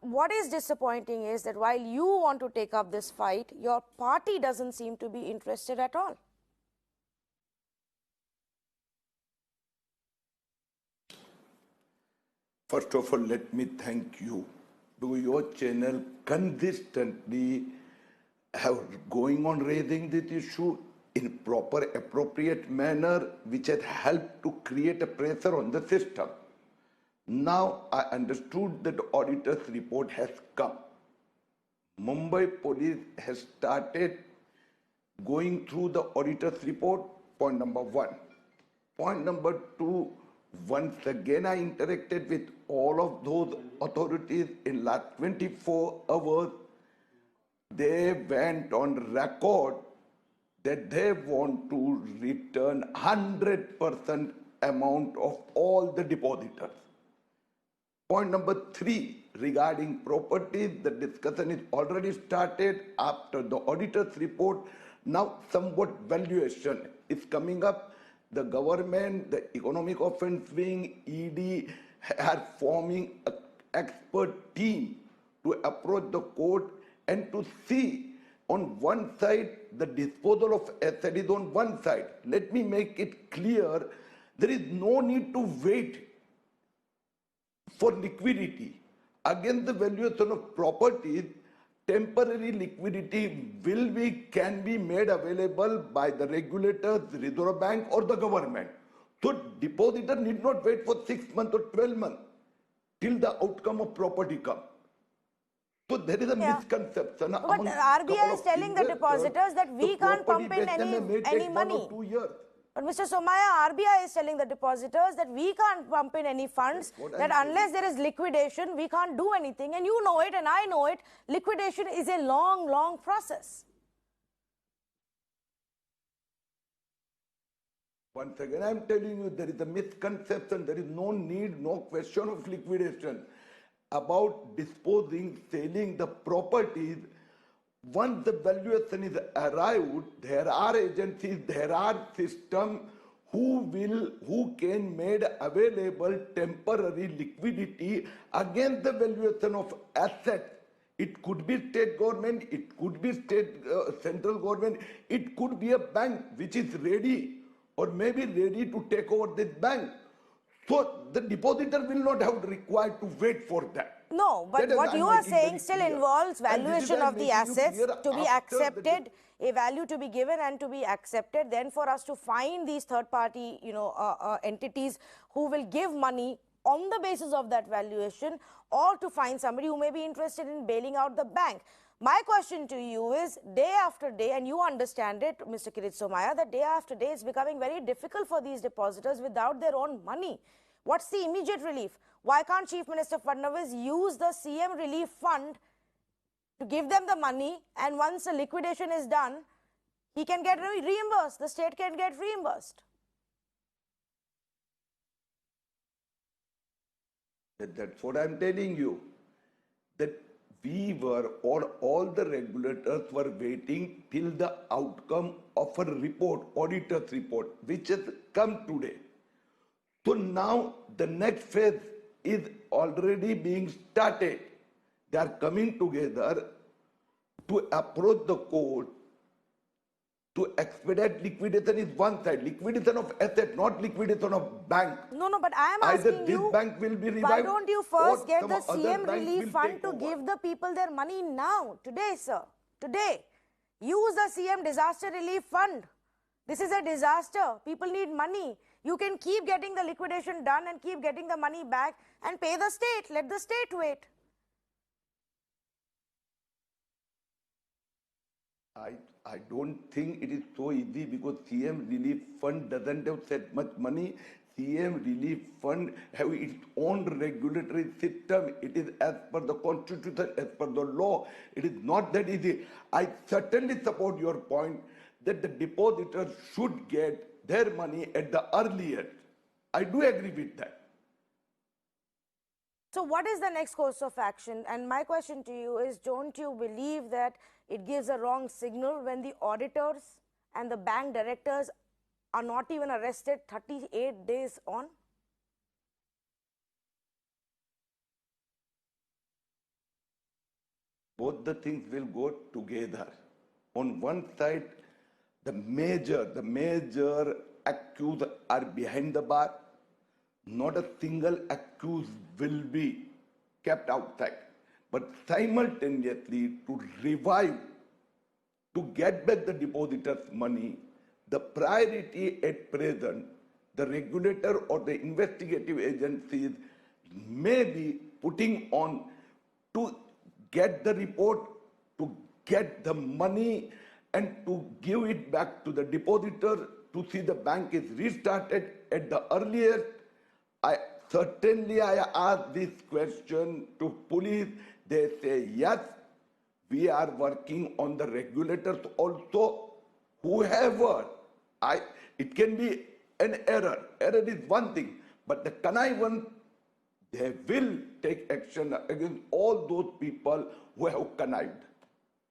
what is disappointing is that while you want to take up this fight, your party doesn't seem to be interested at all. First of all, let me thank you. Do your channel consistently have going on raising this issue in proper, appropriate manner, which has helped to create a pressure on the system. Now I understood that the auditor's report has come. Mumbai police has started going through the auditor's report, point number one. Point number two, once again I interacted with all of those authorities in last 24 hours. They went on record that they want to return 100% amount of all the depositors. Point number three, regarding properties, the discussion is already started after the auditor's report. Now somewhat valuation is coming up. The government, the economic offence wing, ED are forming an expert team to approach the court and to see on one side the disposal of asset is on one side. Let me make it clear, there is no need to wait for liquidity. Against the valuation of properties, temporary liquidity can be made available by the regulators, Reserve Bank or the government. So depositor need not wait for 6 months or 12 months till the outcome of property comes. So there is a misconception. But RBI is telling the depositors that we can't pump in any money. 2 years. But Mr. Somaya, RBI is telling the depositors that we can't pump in any funds, that unless there is liquidation, we can't do anything. And you know it and I know it. Liquidation is a long, long process. Once again, I am telling you, there is a misconception. There is no need, no question of liquidation. About disposing, selling the properties, once the valuation is arrived, there are agencies, there are systems who can make available temporary liquidity against the valuation of assets. It could be state government, it could be central government, it could be a bank which is ready or maybe ready to take over this bank. So the depositor will not have required to wait for that. No, but what you are saying still involves valuation of the assets to be accepted, a value to be given and to be accepted. Then for us to find these third-party, entities who will give money on the basis of that valuation, or to find somebody who may be interested in bailing out the bank. My question to you is, day after day, and you understand it, Mr. Kirit Somaya, that day after day it's becoming very difficult for these depositors without their own money. What's the immediate relief? Why can't Chief Minister Fadnavis use the CM Relief Fund to give them the money, and once the liquidation is done, he can get reimbursed, the state can get reimbursed? That's what I'm telling you. That we were, all the regulators were waiting till the outcome of a report, auditor's report, which has come today. So now the next phase is already being started. They are coming together to approach the court to expedite liquidation is one side. Liquidation of asset, not liquidation of bank. No, but I am asking either this bank will be revived, why don't you first get the CM relief fund to give the people their money now, today, sir, today. Use the CM disaster relief fund. This is a disaster. People need money. You can keep getting the liquidation done and keep getting the money back and pay the state. Let the state wait. I don't think it is so easy, because CM Relief Fund doesn't have that much money. CM Relief Fund have its own regulatory system. It is as per the constitution, as per the law. It is not that easy. I certainly support your point that the depositors should get their money at the earliest. I do agree with that. So what is the next course of action? And my question to you is, don't you believe that it gives a wrong signal when the auditors and the bank directors are not even arrested 38 days on? Both the things will go together. On one side, the major accused are behind the bar. Not a single accused will be kept outside. But simultaneously, to revive, to get back the depositors' money, the priority at present, the regulator or the investigative agencies may be putting on to get the report, to get the money, and to give it back to the depositor to see the bank is restarted at the earliest. I asked this question to police. They say yes, we are working on the regulators also. Whoever, it can be an error. Error is one thing, but the connivance, they will take action against all those people who have connived.